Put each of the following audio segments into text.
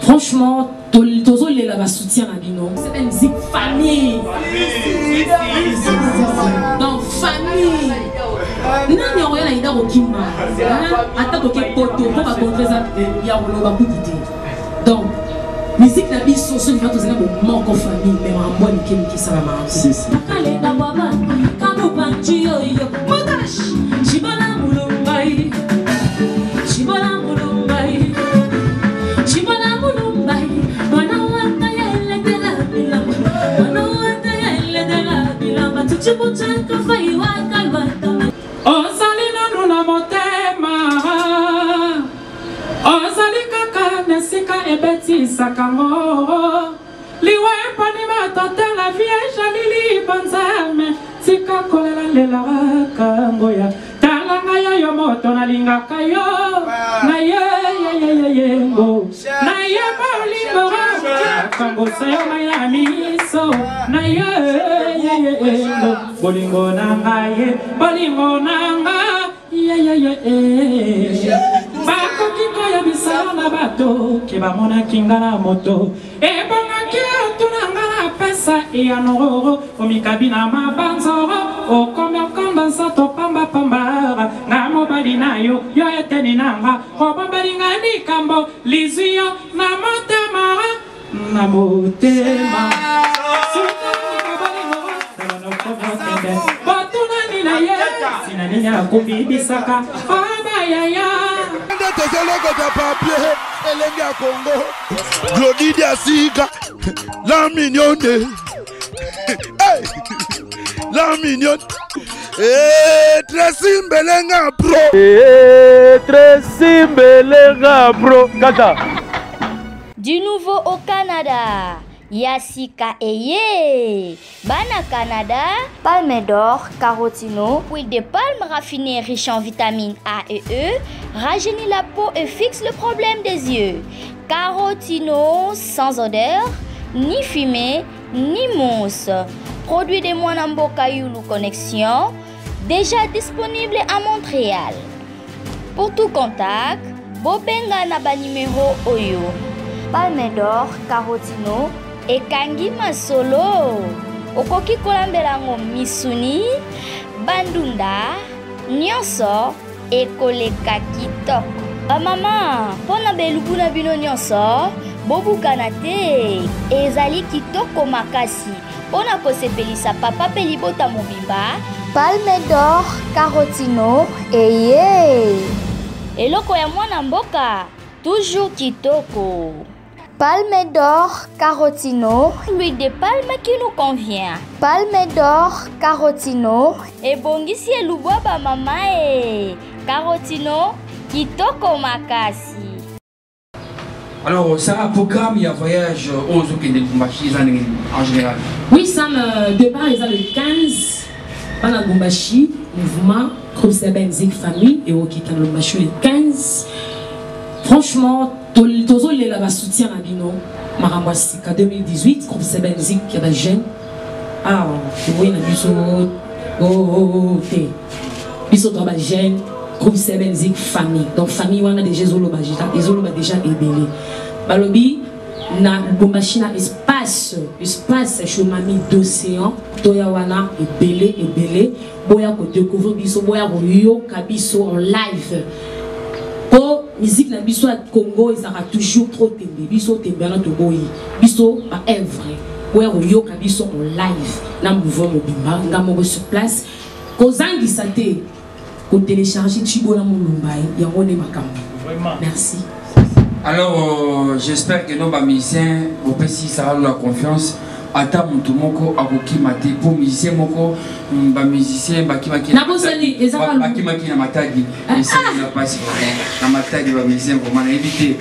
Franchement, Tozo Lela va soutien à Bino. C'est une musique famille. Donc famille. Nani on a ida okimba. Ata toke poto pour pas contrer ça ya oloba kutite. Donc musique na biso so vient toza mo manko famille mais en bonne qui ça va. Si si. Kale da baba. Kamo panchi yo yo. Motash. Chibala mulumbai. Chibala mulumbai. Chibala mulumbai. Wana wata yele de la bilamba. Wana wata yele de la bilamba. Tuchibucha kafai wakalwata. Ozali nanu na motema. Ozali kaka nesika ebeti sakango. Liwa epani matote la vieja lili banzame. Sika kolela lela kangoya. Talanga ya yomoto na linga kayo. Na ye ngo. Na ye bolingo ranga. Kango sayo maya miso. Na ye ngo. Bolingo nanga ye. Bolingo nanga. Bako kiko ya bisana bato. Kiba mona kinga na moto. Ebonga kia tunanga na pesa. Iya nororo. Omikabina mabanzoro. Okome okonda sato pamba pambara. Na mobali na yo. Yo eteni nanga. Obambali nga ni kambo. Lizuyo na motema. Na motema. Sinaninya kubibisaka abayaya de papier elenga Congo Glody Diasika la mignonne hey la mignonne Tracy Mbelenga bro Tracy Mbelenga bro kata. Du nouveau au Canada, Yasika Eye. Bana Canada, palme d'or, carotino, huile de palme raffinée riche en vitamines A et E, rajeunit la peau et fixe le problème des yeux. Carotino sans odeur, ni fumée, ni mousse. Produit de Mwanamboka Yulu Connexion, déjà disponible à Montréal. Pour tout contact, Bobenga Naba numéro Oyo. Palme d'or, carotino, et Kangi Masolo. Okoki kolambelango misuni, bandunda, nyonso, et koleka kitoko. Maman, pona belubu na bino nyonso, bobu kanate, ezali kitoko makasi. Pona kosepelisa papa pelibota mobimba, palme d'or, carotino, eye. Eloko ya mwana mboka, toujours kitoko. Palme d'or, carotino, l'huile de palme qui nous convient. Palme d'or, carotino, et bongisi elubwaba mamae. Carotino, kitoko makasi. Alors, c'est un programme, il y a un voyage aux Okindé-Gumbashi en général. Oui, Sam, départ, ils ont le 15, pendant Gumbashi, mouvement, groupe Sebenzik famille, et au Kikan-Gumbashi le 15. Franchement, Tozo Lela va soutien à Bino, Marambasika 2018, groupe Sebenzik, qui est jeune. Ah, oui, on a vu Biso Toba jeune, groupe Sebenzik famille. Donc, famille, on a déjà Zoloba déjà ébélé. Balobi, na Gumbashi na espace chez mamie d'océan, Toyawana ébélé, boya ko découvrir Biso, boya ko yoka Biso en live. Pour musique na biso à Congo, il sera toujours trop tembe. Biso tembe na toboyi. Biso à vrai. Ouais, on yoka biso en live. Na mouvement mobimba, na mo sur place. Kozangi sate, ko télécharger Chibo na mulumbai, ya ngone makambo. Vraiment. Merci. Alors, j'espère que nos musiciens, au PC, ça va la confiance ata mutu moko akokimate po musicien moko ba musicien bakimaki na matadi esali na pasi na matadi ba musicien vraiment na éviter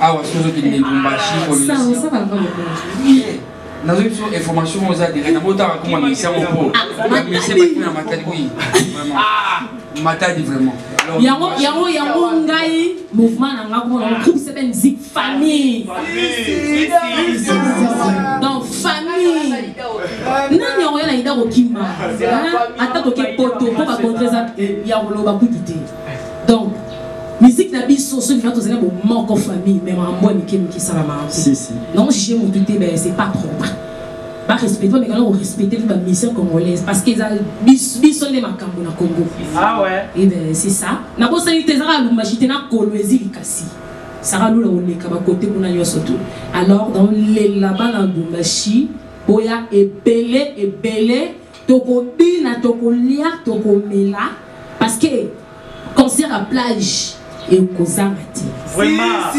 awa sozo ki ne Lubumbashi ko na zo information aux adhérents na mota comme musicien moko musicien bakimaki na matadi oui vraiment matadi vraiment yango ngai mouvement na ngako na groupe c'est une musique famille donc famille nani yango yana ida kokima ata toke poto po ba contre ça ya koloba kutute donc musique na biso so vient tozela bo moko famille mais mambo mikemi ki sala ma si non si mon tuté ben c'est pas trop ba respecter mais quand on respecter la mission congolaise parce qu'ils a biso les makambo na Congo. Ah ouais. Et ben c'est ça. Na bo sanité za Lubumbashi na kolwezi likasi. Sara lula oleka ba côté kuna nyoso tout. Alors dans les là-bas na Lubumbashi, boya ebele tokobi na tokolia tokomela parce que concert à plage et kozamati. Vraiment.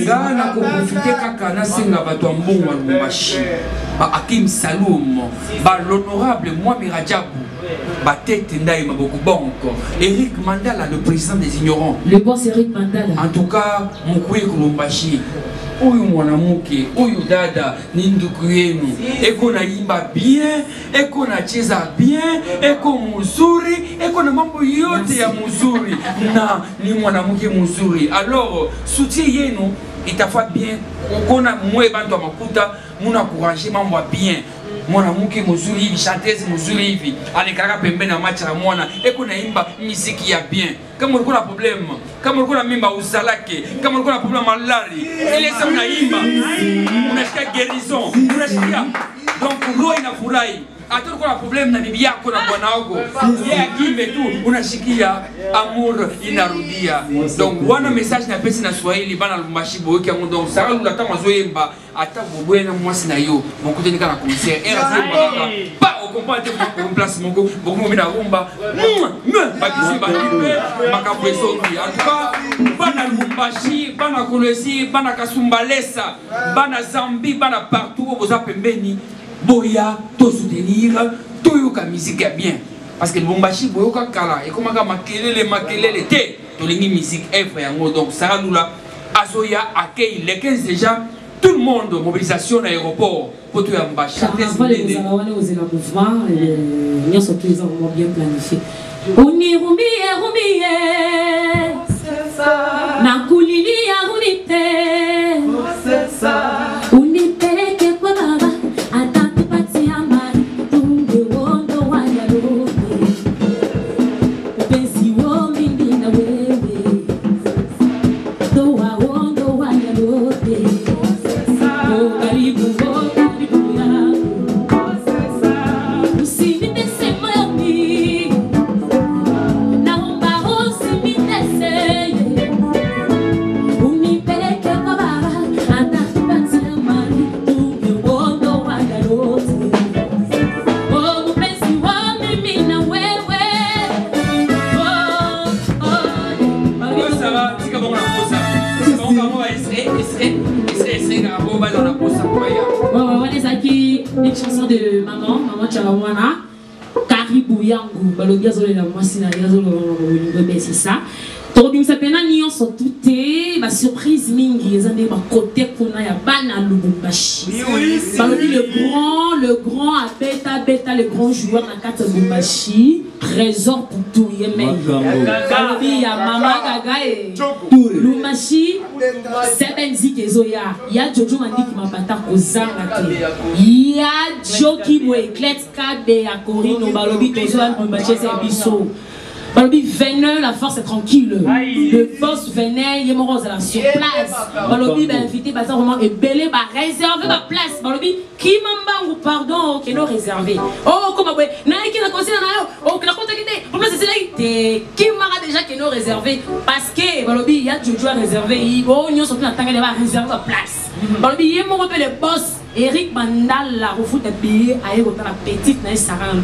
Nga na ko profiter kaka na senga bato mbongo wa Lubumbashi. Ba Akim Saloum, ba l'honorable Mwami Radjabou, ba tête ndaye maboko bonko, Eric Mandala, le président des ignorants. Le boss Eric Mandala. En tout cas, Mukwe Lubumbashi. Oyo mwanamuke, oyo dada, ninduku yenu. Eko na imba bien, eko na cheza bien, eko muzuri, eko na mambo yote ya muzuri. Na ni mwanamuke muzuri. Alors, soutien yenu, itafa bien. Okona mwe bantu makuta, muna courager mambo bien. Mwanamuke muzuri hivi, chanteuse muzuri hivi. Alikaka pembe na match na mwana, eko na imba muziki ya bien. Kama ulikuwa na problem, kama ulikuwa na mimba usalake, kama ulikuwa na problem malari, ile sasa unaimba, unasikia guérison, unasikia donc roho inafurahi. Hata ulikuwa na problem na bibi yako na bwana wako, yeye akimbe tu unashikia amour inarudia. Donc wana message na pesi na Swahili bana Lubumbashi boyoki yango donc sara lula ta mazoyemba ata bobwena mwasi na yo bokuti nika na concert era zimba pa au comprendre pour place moko beaucoup mobina rumba ba kisi ba lipe makabweso ki en tout cas bana Lubumbashi bana Kolwezi bana Kasumbalesa bana Zambi bana partout boza pembeni boya to soutenir to yoka musique bien parce que Lubumbashi boyoka kala et comment makelele te to lingi musique effre yango donc Sarah Lula azoya accueille les 15 déjà tout le monde mobilisation à l'aéroport pour tout Lubumbashi les mouvement bien surtout ils ont bien planifié uni rumie c'est ça na kulili ya unité c'est ça unipeleke kwa baba atatupatia mali tunge wondo waya lote upenzi wo mimi na wewe toa wondo waya lote karibu yangu usinitese moyoni naomba usinitese unipeleke kwa baba atatupatia mali tunge wondo waya lote upenzi wo mimi na wewe ça va tika bongo na posa c'est bon comment essayer na bomba dans la posa ouais les aki une chanson de maman Chalawana karibu yangu balobia zole la mwasi na yazolo c'est ça tobimisa pena nyonso tuté ba surprise mingi ezande ba côté kuna ya bana Lubumbashi balobi le grand beta le grand joueur na kata Lubumbashi trésor pour tout yemé balobi ya mama gaga e Lubumbashi sebenzi kezoya ya Jojo mandiki mabata kozanga te ya Joki bo eclate kabe ya Corino balobi tozoa Lubumbashi c'est biso Balobi venez, la force est tranquille. Le boss venait, il est mort sur place. Balobi ben invité, bazar vraiment et belé, bah réserver ma place. Balobi qui m'embang ou pardon, qui nous réservé. Oh comment ouais, naïki na conseil na yo, oh la compte quitté. Pour moi c'est là qui m'a déjà qui nous réservé parce que Balobi il y a Jojo réservé, oh nous sommes en train de réserver la place. Balobi il est mort le boss. Eric Mandala refoute un billet à la petite naïs Sarah.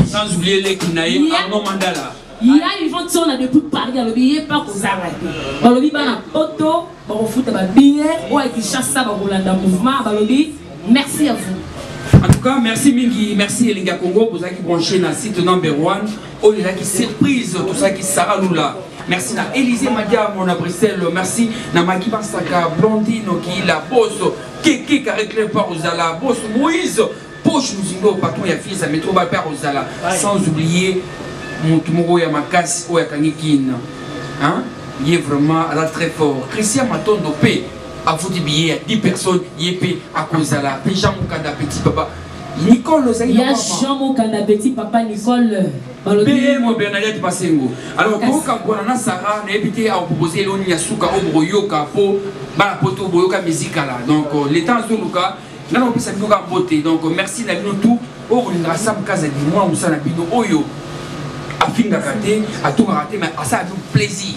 Sans oublier les Kinaï, Arnaud Mandala. Il y a une vente sur la depuis Paris, le billet pas aux arrêts. Balobi bana poto, refoute un billet, ou avec chasse ça, Rolanda mouvement, Balobi, Merci à vous. En tout cas, merci Mingi, merci Elinga Congo pour ça qui branché dans le site number 1. Oh, il y a qui surprise, tout ça qui sera nous là. Merci à Élisée Madia, mon à Bruxelles. Merci à Magui Bansaka, Blondine, qui la boss, qui a réclamé par Ozala, boss Moïse, Poche Muzingo, patron et fils, à métro Bapère Ozala. Sans oublier Moutoumoro Yamakas, Oyakangikin. Hein? Il est vraiment là très fort. Christian Matondo P. À vous dire, il y a 10 personnes, il y a à cause de la Jean Moukanda Petit Papa. Nicole, il y a Jean Moukanda Petit Papa, Nicole. PM Bernadette Passengo. Alors, quand on a Sarah, on a évité à proposer l'on y a souka au broyoka pour la poto broyoka musique là. Donc, les temps sont là. Nous avons pu nous beauté. Donc, merci d'avoir tout. Oh, on a Sam Kaza du mois où ça n'a pas Oyo. À fin de rater, à tout rater, mais à ça a du plaisir.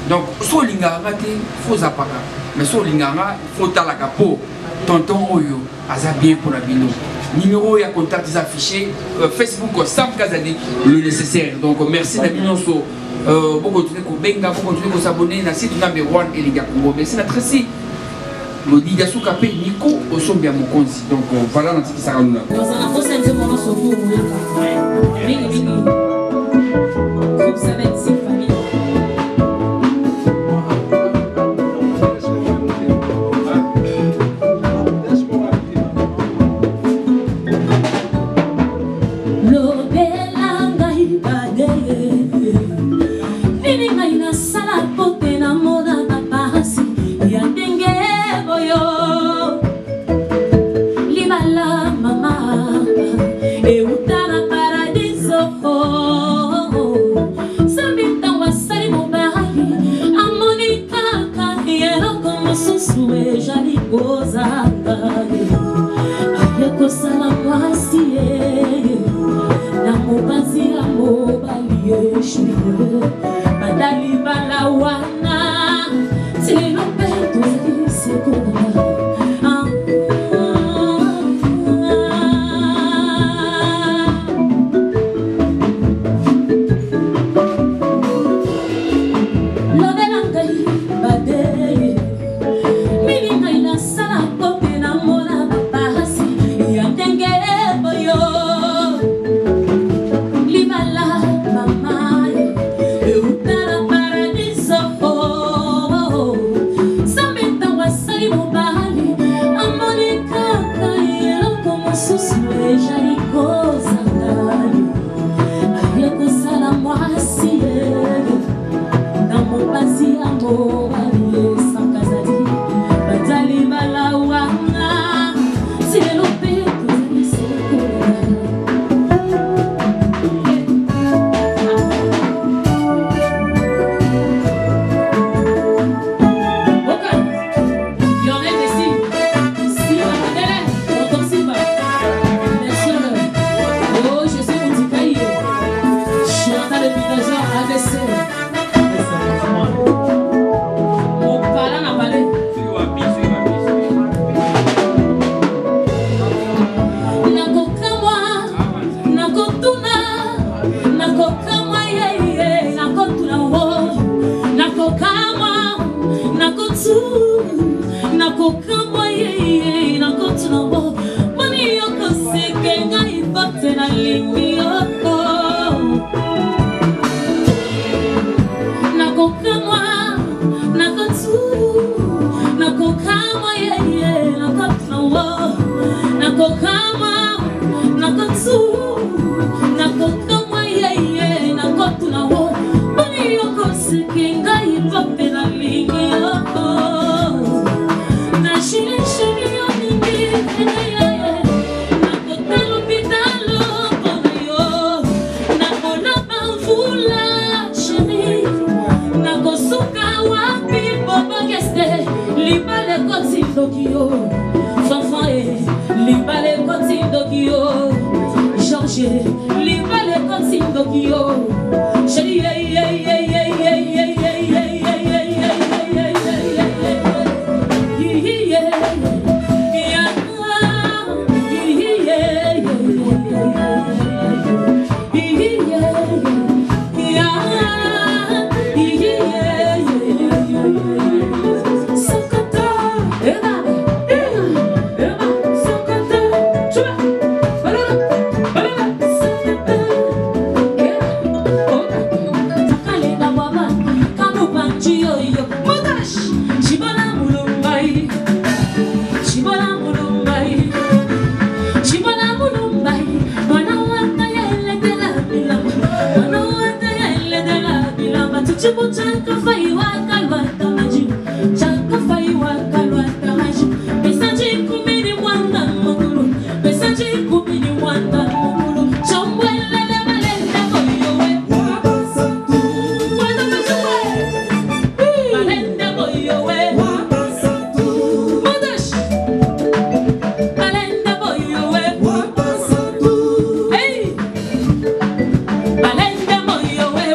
Donc, soit l'inga raté, faut zapaka. Mais soit l'inga faut talaka po. Tonton Oyo, aza bien pour la bino. Numéro et contact des affichés. Facebook, Sam Kazadi, le nécessaire. Donc, merci d'avoir so. Beaucoup continuer pour Benga, beaucoup continuer pour s'abonner à site number 1 et les gars Congo. Merci d'être ici. Le Didasu Kapé Nico au son bien mon consi. Donc, voilà notre qui sera nous là. Eva, Chioyo, Motash, Chibala Mulumbai, Chibala Mulumbai, Chibala Mulumbai, Manawata Yele de la Bilama, Manawata Yele de la Bilama, Chibu Chanka Faiwaka Lwata Maji, Chanka Faiwaka Lwata Maji, Pesaji Kumini Wanda Mokulu, Pesaji Kumini Wanda Mokulu, Chambwele Balenda Koyowe, Wanda Majuwe. Balenda boyowe, Modash. Balenda boyowe, hey. Balenda boyowe,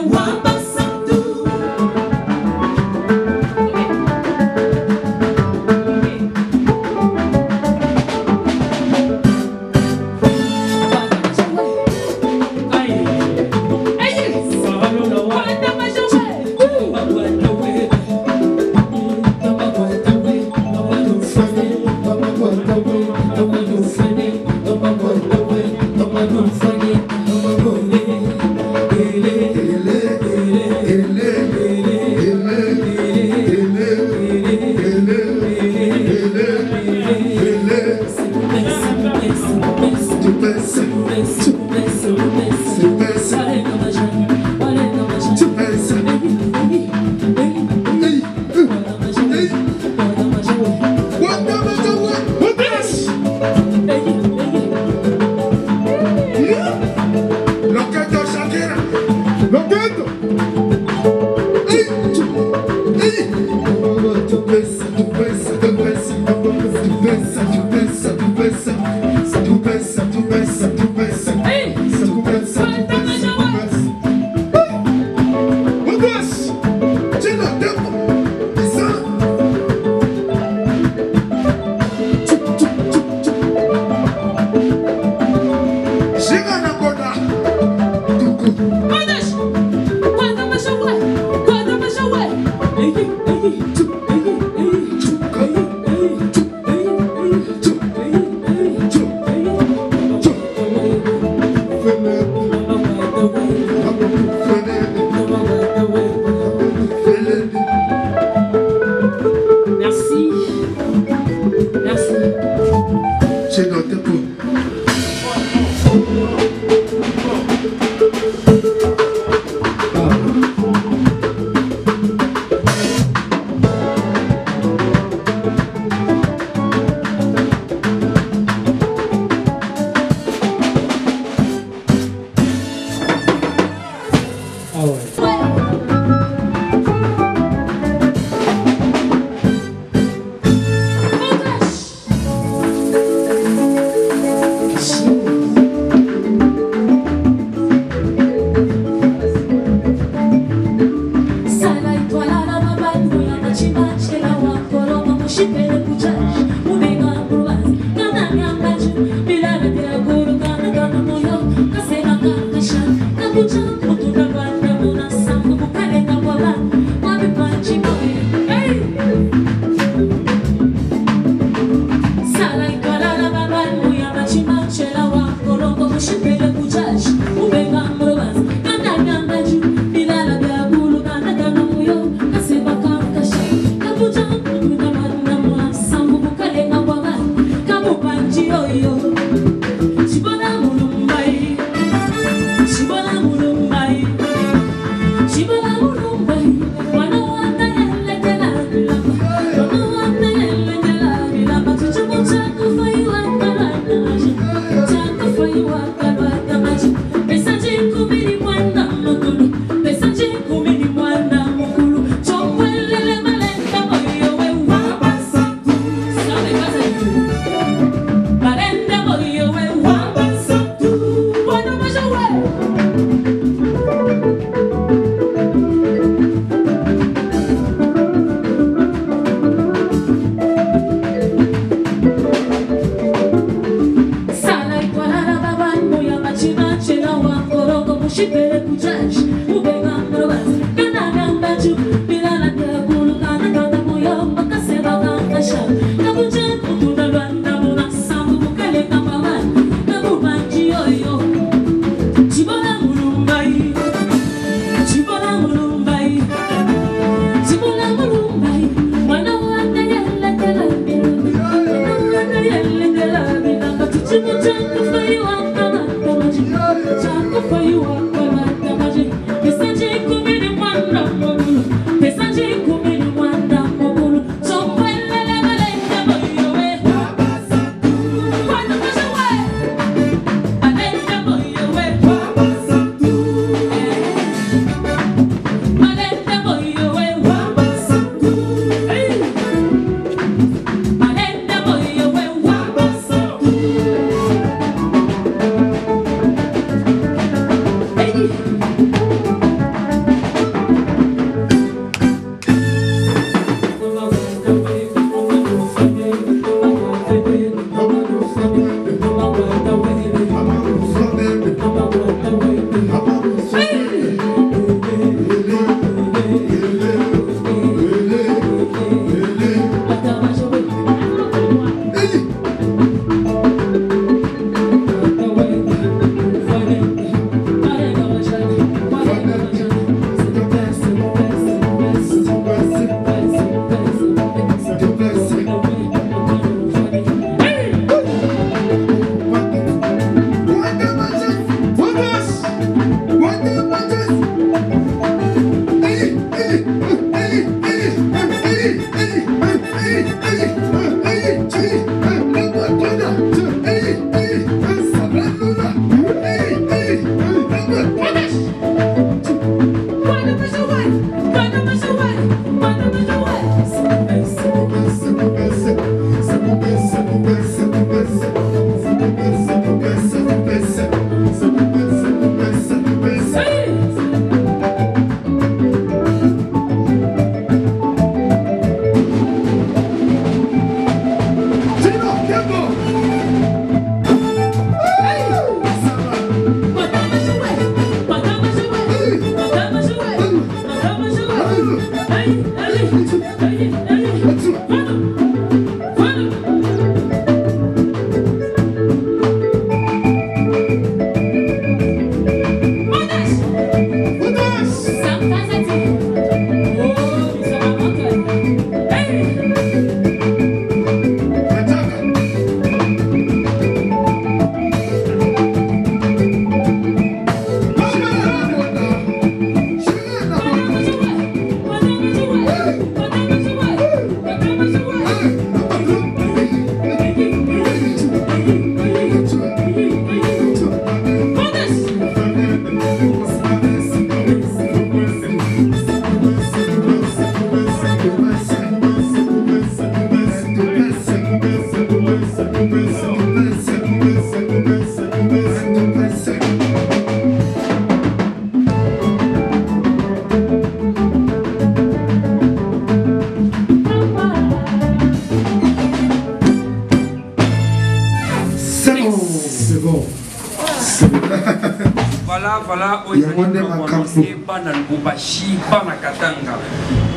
Voilà, aujourd'hui on va commencer par Lubumbashi, par la Katanga.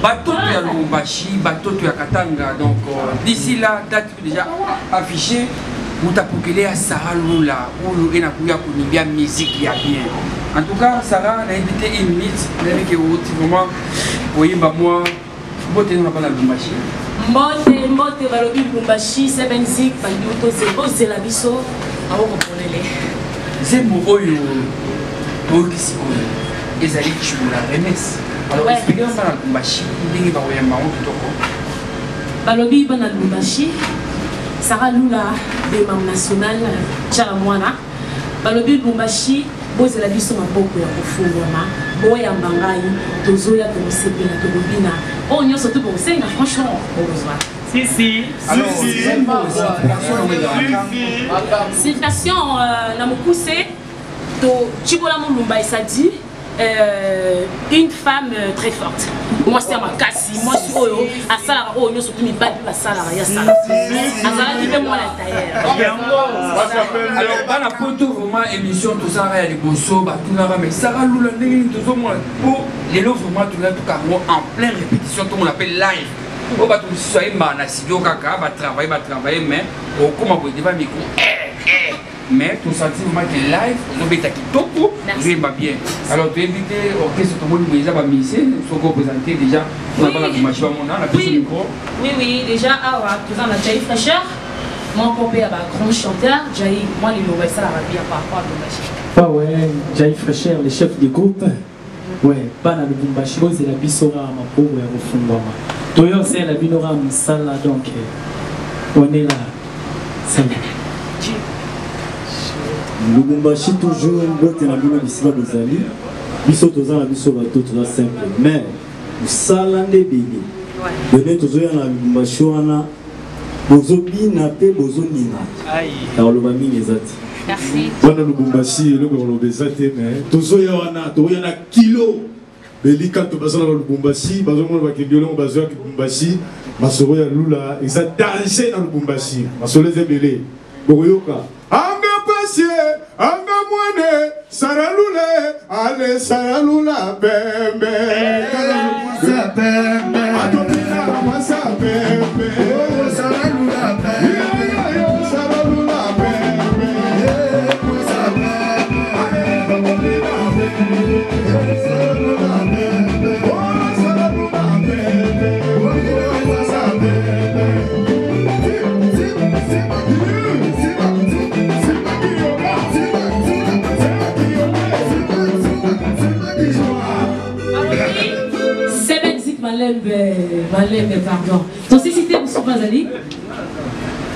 Bateau à Lubumbashi, bateau à Katanga. Donc d'ici là, date déjà affichée. Vous t'approquez à Sarah Lula, où il y a bien musique, il y a bien. En tout cas, Sarah a invité une minute, elle a dit que vraiment, oui, moi, je ne sais pas Lubumbashi. Mbote balobi Lubumbashi, c'est benzik, c'est la biso, à vous comprenez. C'est mon oyo, oyo, ezali chula remesse. Alors, expliquez-moi dans Lubumbashi, ndenge ba oyamba on kitoko. Balobi bana Lubumbashi, Sarah Lula de Mam National, Tchala Mwana. Balobi Lubumbashi, bozela biso maboko ya kofungwama, boyamba ngai, tozoya tomosepela tolobina. Oh, nyonso to bosenga franchement, bozwa. Si. Alors, citation na mokuse to Chibola Mulumba ça dit une femme très forte. Moi c'est ma kasi, moi je suis à Salara, oh nous surtout mi pas à Salara, ya Salara. À Salara dit moi la taillère. Alors dans la photo vraiment émission tout ça il y a des bossos, bah tout là mais Sarah Lula ndenge tout moi pour les lots vraiment tout là tout carrément en pleine répétition tout on appelle live. On va tout soyez na studio kaka va travailler mais au comment vous devant micro mais tout senti vraiment que live on va être kitoko vraiment bien. Alors tu invité orchestre tout le monde déjà va misser ce qu'on présenter déjà on a pas la machine on a plus micro. Oui déjà tout ça on a Jaï Fraîcheur mon père un grand chanteur Jaï moi il aurait ça la bien par rapport à Lubumbashi. Ah ouais Jaï Fraîcheur le chef du groupe. Ouais pas na Lubumbashi c'est la bisora ma pauvre ya kufungwama. Toyo c'est la binora msala donc on est là. Ça Lubumbashi toujours bote na bino bisika bozali. Biso toza na biso bato toza simple mais msala nde bébé. Bébé tozoya na Lubumbashi wana bozobina pe bozonina. Aïe. Alors le bami ezati. Merci. Wana Lubumbashi le ko lobezate mais tozoya wana toya na kilo. Belika to basala na Lubumbashi bazomona bakendiolo bazoya ki Lubumbashi masoro ya Lula eza danger na Lubumbashi masolo ezebele bokoyoka anga pasie anga mwane saralule ale saralula bembe sa bembe atonela masa bembe saralula bembe saralula bembe sa bembe Malembe, pardon. Ton cité, M. Bazali.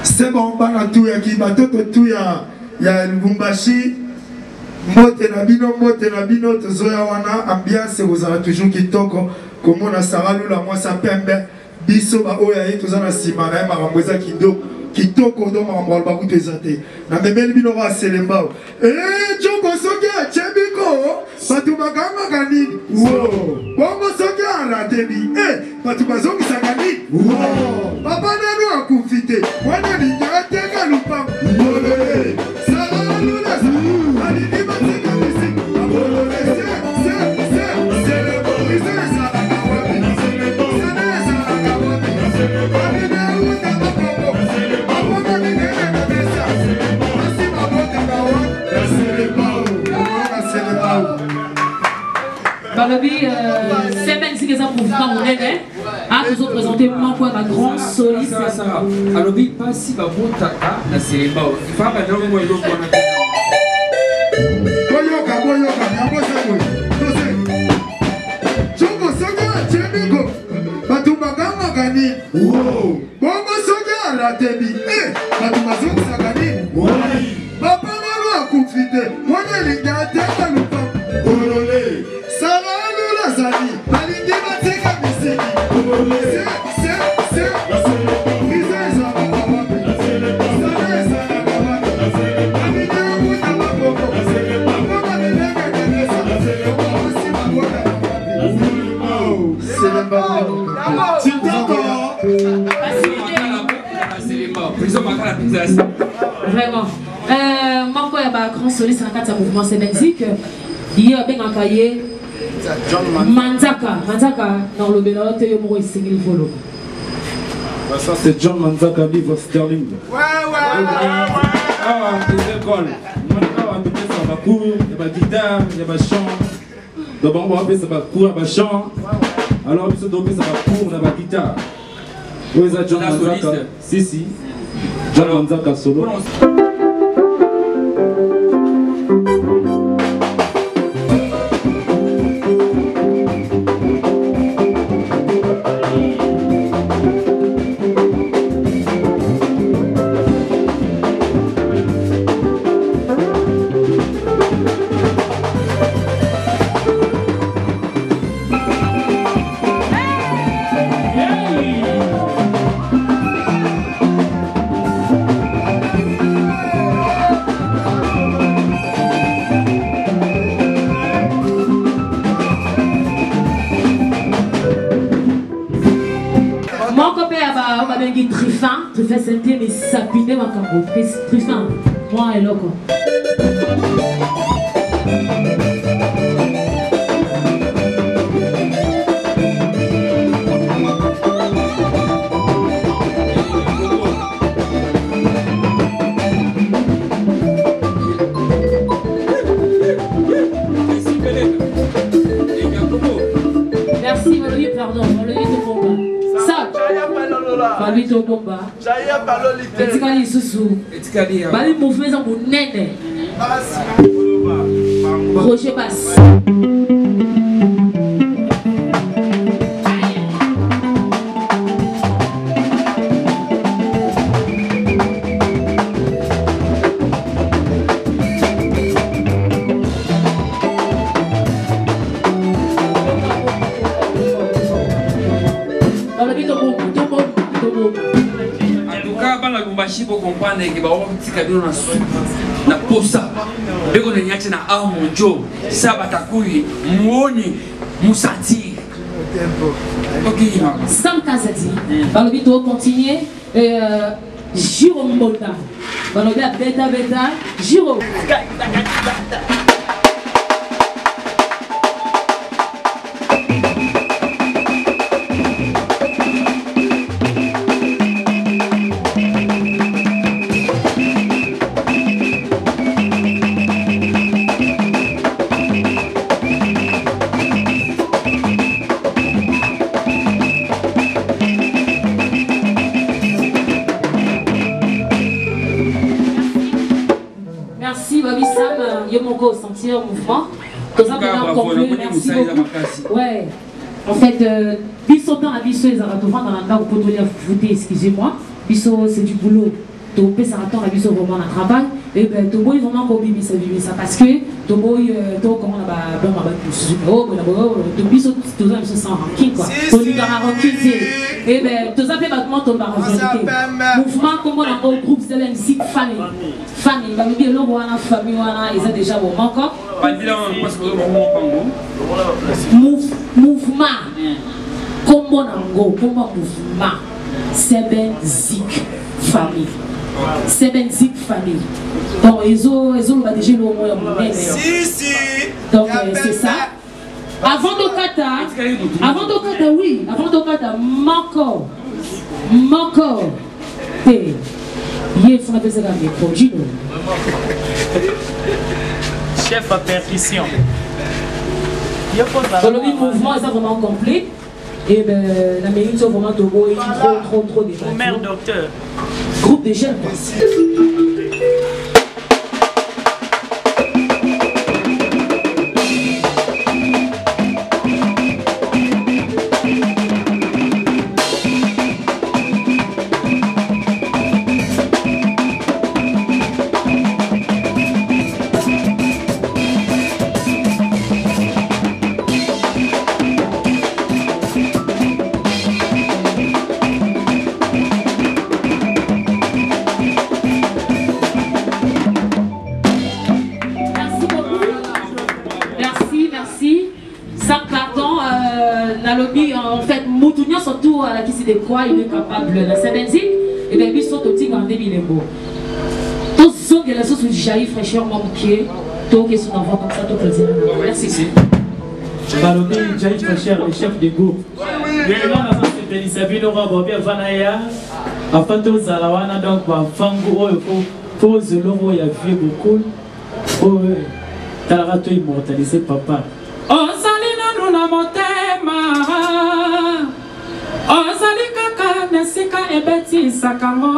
C'est bon, bana tout ya ki batoto tout ya Lubumbashi. Mbote na bino tozoya wana ambiance ozala toujours kitoko komona Sarah Lula moi sa pembe biso ba oya ye tozana sima na makambo eza kitoko do makambo ba kutu ezate na memeli bino ba selemba joko soki achebiko batu bagamba kanini wo bongo soki aratebi batu bazongi sakani wo papa nanu akufite wana ninga teka lupa Sarah Lula alini batika misik mouvement monnaie. Ah, vous présentez moi quoi, ma grande soliste. Alors, il passe si ma botaka, la céréba. Il faut pas que moi, il Vraiment. Moi, quand il y a un grand soliste dans le mouvement, c'est musique. Il y a un cahier. Manzaka dans le Bénin, il y a un follow. Ça, c'est John Manzaka, livre Sterling. Ouais. Ah, des écoles. Moi, il y a cours, il y a guitare, il y a chant. D'abord, on va appeler ça cours, il y a chant. Alors, on va appeler ça cours, il y a guitare. Où est-ce John Manzaka? Si. John Manzaka solo. Trifin sentir mais sapiner ma cambo. Trifin, moi et loco. Merci, Valérie, pardon, Valérie de combat. Ça, Valérie de combat. Etikali susu. Bali mouvement za munene. Roger Bass. Pour comprendre que bah on petit cadeau na soupe na posa beko na nyati na amonjo sabatakui muoni musati ok Sam Kazati dans le but de continuer Giro Mbota dans le but beta Giro. Sentir au mouvement. Tout ça maintenant conclure. Merci beaucoup. Ouais. En fait, Bisso dans la Bisso les aratouvants dans la table pour donner à voter, excusez-moi. Bisso c'est du boulot. Topé ça attend la Bisso vraiment un travail. Et ben Tobo ils vont encore bimer ça parce que Tobo comment on va bon on va plus oh ben Bisso tout ça se sent ranking quoi. On dit dans la ranking et ben tout ça fait battement ton par mouvement comme on a un groupe c'est l'MC famille bah bien là voilà famille voilà ils ont déjà bon encore mouvement comme on a mouvement c'est ben zik famille. C'est Benzik famille. Donc, ils ont déjà le moins donc, c'est ça. Avant de kata, oui. Avant de kata, Moko. Il faut appeler ça comme chef à percussion. Dans le mouvement, c'est vraiment complet. Et ben, l'Amérique, c'est vraiment trop débattu. Mère docteur. Groupe de jeunes, quoi. de quoi il est capable la Sabenzi et bien ils sont au petit grandé bilembo. Tous sont de la sauce où jaillit fraîcheur mon pied, tout qui sont enfants comme ça tout le dire. Merci. Balobi jaillit fraîcheur le chef de groupe. Les gens là c'est Elisabeth Laurent Bobia Vanaya. Afin de Zalawana donc va fango pour Zoloro il y a vu beaucoup. Oh Tarato immortalisé papa. Oh salina nous na motema. Ozali kaka nesika ebeti sakango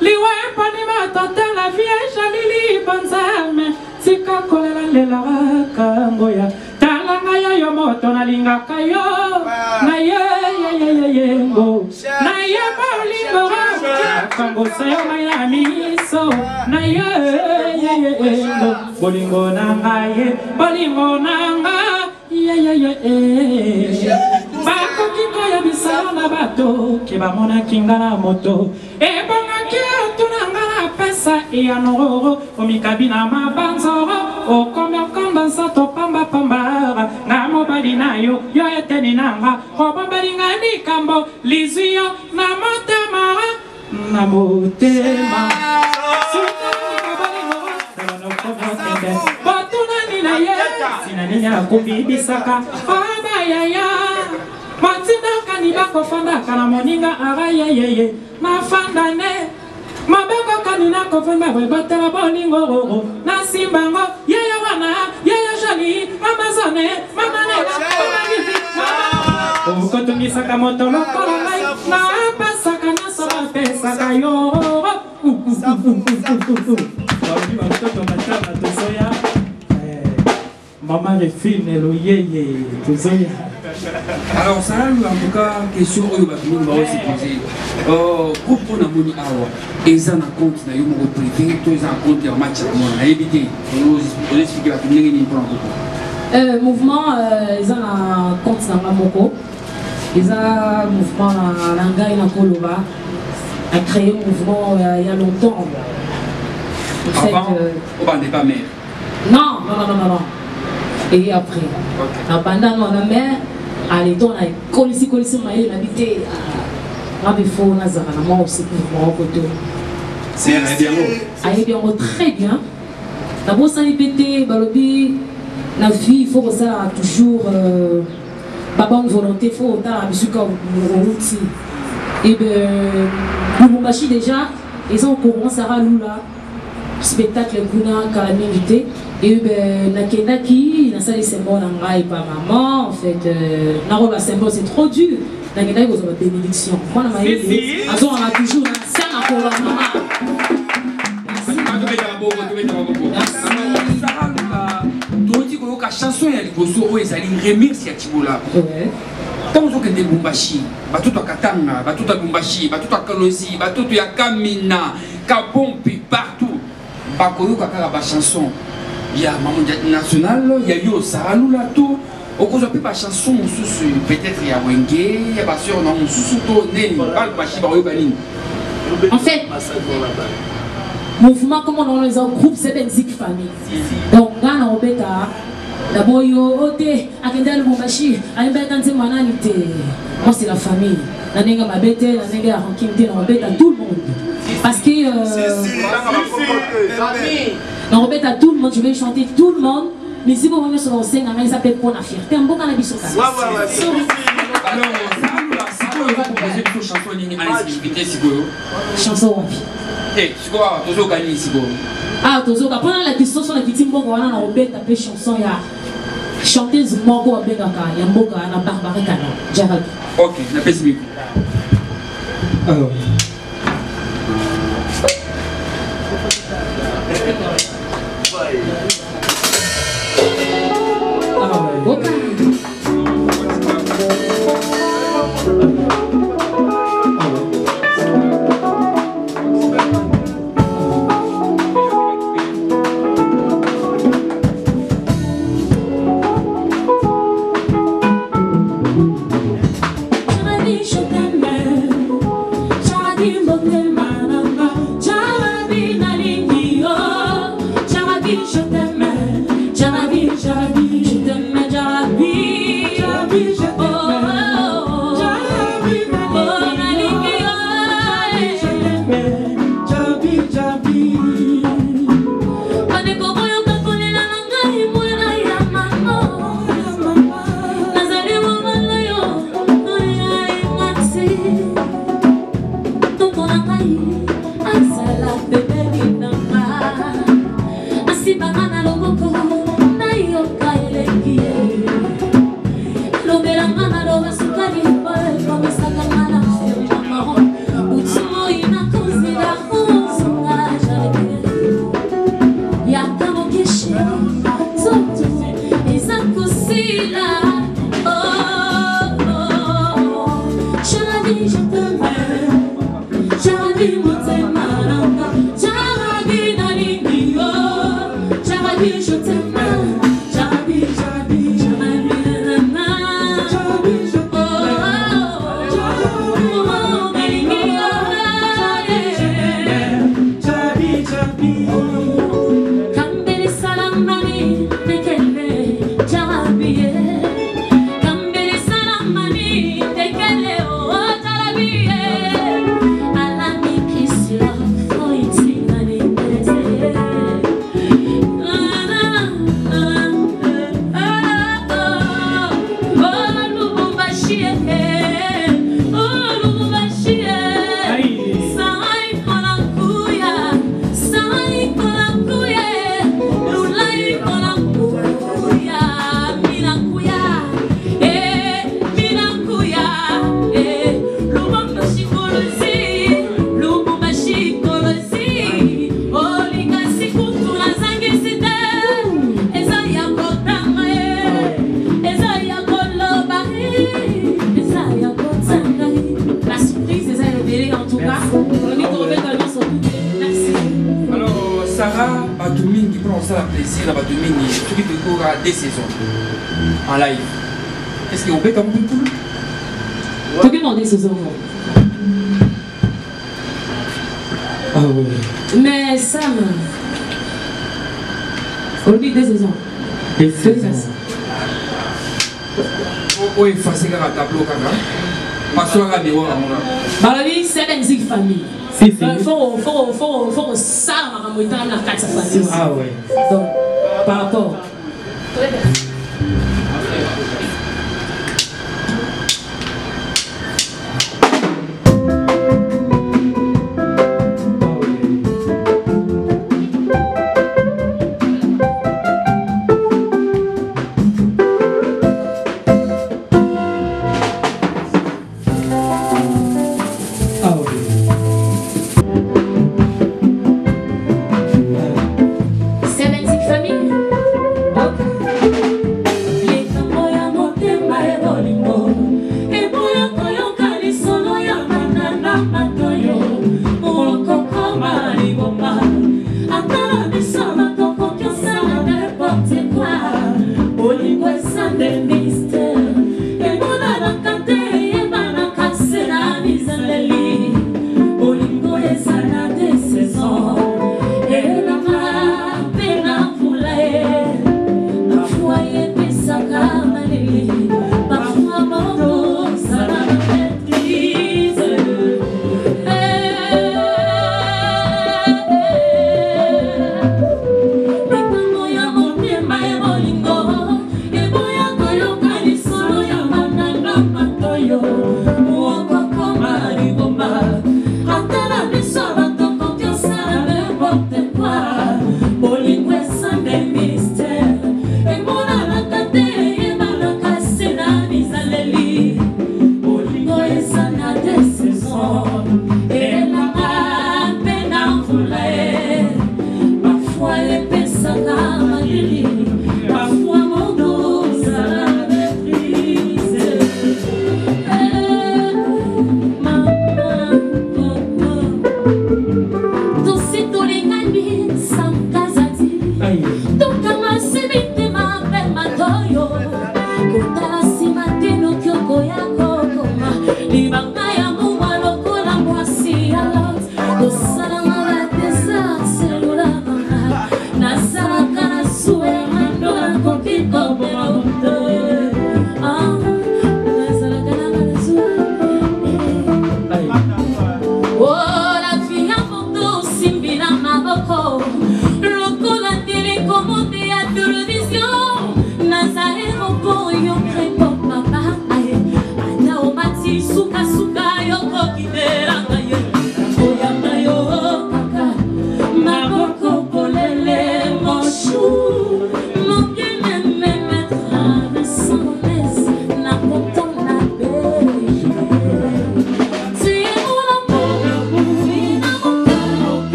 liwe panima tante la vieille lili banzame sika kolela lela kango ya talanga ya yomoto na linga kayo na ye ngo na ye bolingo kango sayo maya miso na ye ngo bolingo nanga Bako kiko ya bisala na bato Kiba mona kinga na moto Ebonga kia tunanga na pesa Iya nororo Omikabi na mabanzoro Okome okonda sato pamba pamba Na mobali na yo Yo eteni nanga Obambali nga ni kambo Lizuyo na motema Na motema Botuna nina ye Sina ninya kubibisaka Abayaya Matinda kaniba kofanda kana moninga arayeye mafanda ne mabeko kanina kofanda batela bolingo na simbango yeye wana yeye joli amazone mamanela mama ukotungisa kamoto lokolo na pesa kana soba pesa kayo Maman refine le yeye tuzoya. Alors ça en tout cas question oyo ba bino ba aussi poser. Groupe on a moni awa eza na compte na yo mo privé to eza compte ya match na éviter. On explique la communauté ni prendre. Mouvement eza na compte na moko. Eza mouvement na ngai na Koloba a créé un mouvement il y a longtemps. En fait on n'est pas maire. Non. Et après, pendant la mer, à l'éton, on a collé, on a habité. On a fait moi aussi pour mon côté. C'est bien, très bien. D'abord, ça a répété, la vie, il faut que ça toujours. Papa, une volonté, il faut que ça soit. Et bien, pour mon déjà, ils ont commencé à Lula. Spectacle kuna kalami invité et ben nakendaki na sali symbole ngai pa maman en fait na roba symbole c'est trop dur nakendaki ko za bénédiction moi na maïe azo on a toujours na sana ko la maman merci chanson ya liboso oyo ezali remix ya Tibola tant que des Lubumbashi batuto Katanga batuto Lubumbashi batuto Kalosi batuto ya Kamina Kabompi partout bakoyo kaka ba chanson ya maman national ya yo Saralula tout okozo pe ba chanson mususu peut-être ya Wenge ya ba sur na mususu to neni ba bashi ba yo banini en fait mouvement comme on les groupe c'est Benzik famille donc ngana obeta d'abord yo ote akenda Lubumbashi alimba kanze manani te moi c'est la famille na nenga mabete na nenga ya ranking te na obeta tout le monde parce que on répète à tout le monde, je vais chanter tout le monde, mais si vous venez sur la scène, il s'appelle pour la fierté. Un bon cannabis au cas. Alors, si vous voulez proposer une chanson, allez-y, si vous chanson wapi. Eh, c'est quoi, toujours gagné ici. Ah, toujours. Pendant la question sur la petite bonne, on a répète appelé chanson ya. chanteuse moko abengaka ya mboka na Barbara Kana Jarabi. Ok, na pesi miko. Alors. Des saisons en live. Est-ce qu'on peut comme tout? Tu peux demander saisons. Ah oui. Mais ça, on dit des saisons. Des saisons. Oui, facile à tableau quand même. Parce qu'on a des voix. Balobi, c'est la musique famille. Si, si. Faut ça, on va la carte famille. Ah oui. Donc, par rapport. Bolingo es un de mister, en una la cate.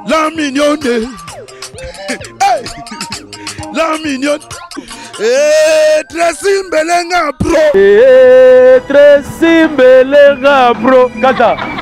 La mignonne. Hey, la mignonne. Tracy Mbelenga bro. Tracy Mbelenga bro. Kata.